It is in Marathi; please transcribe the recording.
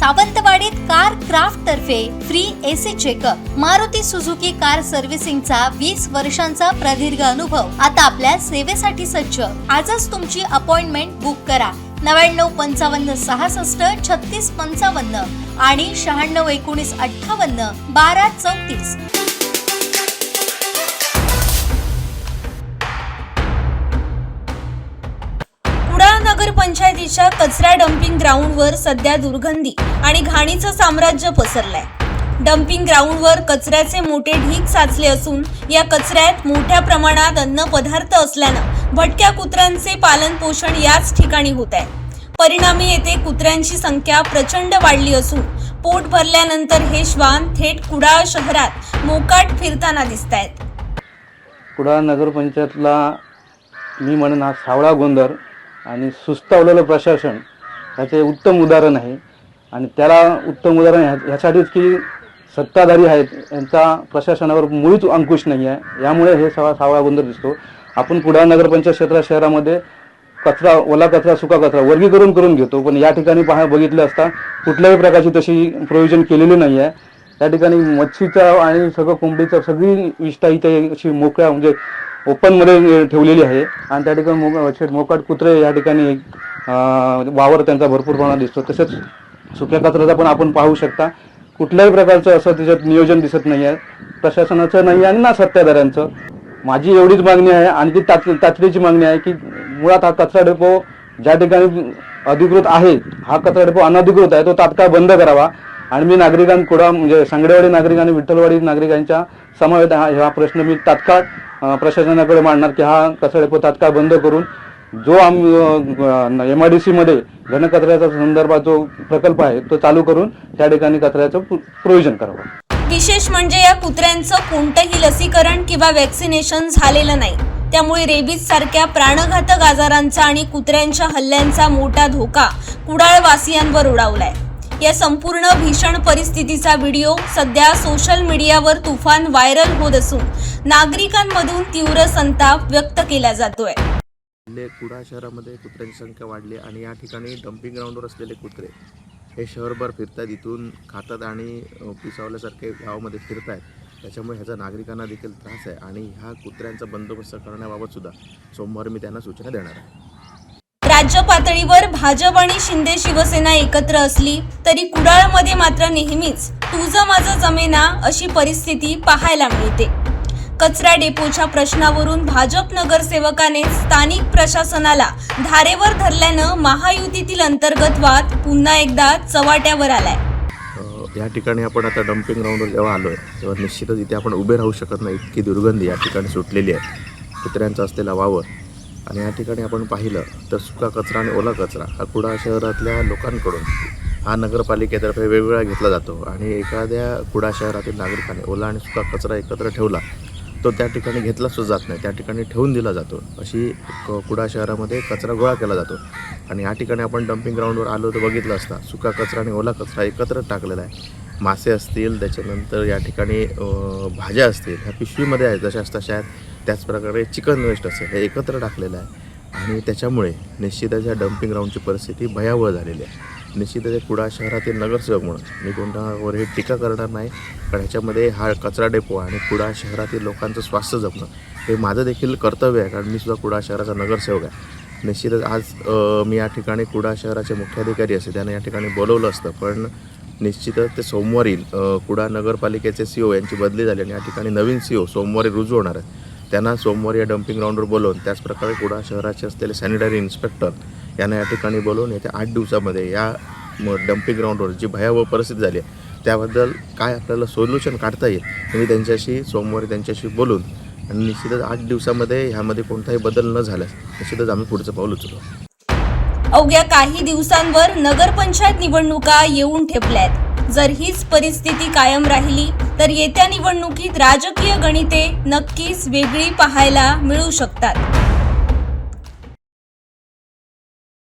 सावंतवाडीत कार क्राफ्ट तर्फे free AC checkup. Maruti Suzuki car सर्व्हिसिंगचा 20 वर्षांचा प्रदीर्घ अनुभव आता आपल्या सेवेसाठी सज्ज। आजच तुमची अपॉइंटमेंट बुक करा 9955 66 36 55 आणि 96 19 58 12 34। नगर पंचायतीच्या कचरा डम्पिंग ग्राउंडवर सध्या दुर्गंधी आणि घाणीचं साम्राज्य पसरलंय। डम्पिंग ग्राउंडवर कचऱ्याचे मोठे ढीग साचले असून या कचऱ्यात मोठ्या प्रमाणात अन्न पदार्थ असल्यानं भटक्या कुत्र्यांचे पालन पोषण याच ठिकाणी होत आहे। परिणामी येथे कुत्र्यांची संख्या प्रचंड वाढली असून पोट भरल्यानंतर हे श्वान थेट कुडाळ शहरात मोकाट फिरताना दिसतायत। कुडाळ नगर पंचायतला मी म्हणून हा सावळा गोंधळ आणि सुस्तावलेलं प्रशासन ह्याचे उत्तम उदाहरण आहे। आणि त्याला उत्तम उदाहरण ह्यासाठीच की सत्ताधारी आहेत यांचा प्रशासनावर मुळीच अंकुश नाही आहे, यामुळे हे सावळा गोंधळ दिसतो। आपण कुडाळ नगरपंचायत शहरामध्ये कचरा, ओला कचरा, सुका कचरा वर्गीकरण करून घेतो, पण या ठिकाणी बघितलं असता कुठल्याही प्रकारची तशी प्रोव्हिजन केलेली नाही आहे। त्या ठिकाणी मच्छीचा आणि सगळं कोंबडीचं सगळी विष्ठा इथे अशी मोकळ्या म्हणजे ओपनमध्ये ठेवलेली आहे आणि त्या ठिकाणी मोकाट कुत्रे या ठिकाणी वावर त्यांचा भरपूर प्रमाणात दिसतो। तसेच सुक्या कचऱ्याचा पण आपण पाहू शकता, कुठल्याही प्रकारचं असं त्याच्यात नियोजन दिसत नाही आहे, प्रशासनाचं नाही आणि ना सत्ताधाऱ्यांचं। माझी एवढीच मागणी आहे आणि ती तातडीची मागणी आहे की मुळात हा कचरा डेपो ज्या ठिकाणी अधिकृत आहे, हा कचरा डेपो अनधिकृत आहे, तो तात्काळ बंद करावा। आणि मी नागरिकांकडे म्हणजे सांगडेवाडी नागरिक आणि विठ्ठलवाडी नागरिकांच्या समवेत हा प्रश्न मी तात्काळ प्रशासनाकडे मांडणार की हा कचरा डेपो तात्काळ बंद करून जो MIDC मध्ये घनकचऱ्याच्या संदर्भात जो प्रकल्प आहे तो चालू करून त्या ठिकाणी कचऱ्याचं प्रोव्हिजन करावं। विशेष म्हणजे या कुत्र्यांचं कोणतंही लसीकरण किंवा वॅक्सिनेशन झालेलं नाही, त्यामुळे रेबीज सारख्या प्राणघातक आजारांचा आणि कुत्र्यांच्या हल्ल्यांचा मोठा धोका कुडाळ वासियांवर ओढावलाय। या संपूर्ण भीषण परिस्थितीचा व्हिडिओ सध्या सोशल मीडियावर तुफान व्हायरल होत असून नागरिकांमधून तीव्र संताप व्यक्त केला जातोय। कुडाळ शहरामध्ये कुत्र्यांची संख्या वाढली आणि या ठिकाणी डम्पिंग ग्राउंडवर असलेले कुत्रे हे शहरभर फिरतात, इथून खातात आणि पिसावल्यासारखे गावामध्ये फिरतात। त्याच्यामुळे ह्याचा नागरिकांना देखील त्रास आहे आणि ह्या कुत्र्यांचा बंदोबस्त करण्याबाबत सुद्धा सोमवारी मी त्यांना सूचना देणार आहे। राज्य पातळीवर भाजप आणि शिंदे शिवसेना एकत्र असली तरी कुडाळमध्ये मात्र नेहमीच तुझं माझं जमेना अशी परिस्थिती पाहायला मिळते। कचरा डेपोच्या प्रश्नावरून भाजप नगरसेवकाने स्थानिक प्रशासनाला धारेवर धरल्यानं महायुतीतील अंतर्गत वाद पुन्हा एकदा चव्हाट्यावर आलाय। या ठिकाणी आपण आता डम्पिंग ग्राउंडवर जेव्हा आलोय तेव्हा निश्चितच इथे आपण उभे राहू शकत नाही, इतकी दुर्गंधी या ठिकाणी सुटलेली आहे कुत्र्यांचा असलेला वावर। आणि या ठिकाणी आपण पाहिलं तर सुका कचरा आणि ओला कचरा हा कुडाळ शहरातल्या लोकांकडून हा नगरपालिकेतर्फे वेगवेगळा घेतला जातो आणि एखाद्या कुडाळ शहरातील नागरिकाने ओला आणि सुका कचरा एकत्र ठेवला तो त्या ठिकाणी घेतला सुद्धा जात नाही, त्या ठिकाणी ठेवून दिला जातो। अशी कुडाळ शहरामध्ये कचरा गोळा केला जातो आणि या ठिकाणी आपण डम्पिंग ग्राउंडवर आलो तर बघितलं असता सुका कचरा आणि ओला कचरा एकत्र टाकलेला आहे। मासे असतील, त्याच्यानंतर या ठिकाणी भाज्या असतील ह्या पिशवीमध्ये आहेत जशाच तशा आहेत, त्याचप्रकारे चिकन वेस्ट असेल हे एकत्र टाकलेलं आहे आणि त्याच्यामुळे निश्चितच या डम्पिंग ग्राउंडची परिस्थिती भयावह झालेली आहे। निश्चितच कुडाळ शहरातील नगरसेवक म्हणून मी कोणत्यावर हे टीका करणार नाही, कारण ह्याच्यामध्ये हा कचरा डेपो आणि कुडाळ शहरातील लोकांचं स्वास्थ्य जपणं हे माझं देखील कर्तव्य आहे, कारण मी सुद्धा कुडाळ शहराचा नगरसेवक आहे। निश्चितच आज मी या ठिकाणी कुडाळ शहराचे मुख्याधिकारी असे त्यांना या ठिकाणी बोलवलं असतं, पण निश्चितच ते सोमवारी कुडाळ नगरपालिकेचे CEO यांची बदली झाली आणि या ठिकाणी नवीन CEO सोमवारी रुजू होणार आहे। त्यांना सोमवारी या डम्पिंग ग्राउंडवर बोलवून त्याचप्रकारे कुडाळ शहराचे असलेले सॅनिटरी इन्स्पेक्टर यांना या ठिकाणी बोलवून येत्या 8 दिवसामध्ये या डम्पिंग ग्राउंडवर जी भयावह परिस्थिती झाली आहे त्याबद्दल काय आपल्याला सोल्युशन काढता येईल मी त्यांच्याशी सोमवारी त्यांच्याशी बोलून आणि निश्चितच 8 दिवसामध्ये ह्यामध्ये कोणताही बदल न झाल्यास निश्चितच आम्ही पुढचं पाऊल उचलू। अवघ्या काही दिवसांवर नगरपंचायत निवडणुका येऊन ठेपल्यात। जर हीच परिस्थिती कायम राहिली तर येत्या निवडणुकीत राजकीय गणिते नक्कीच वेगळी पाहायला मिळू शकतात।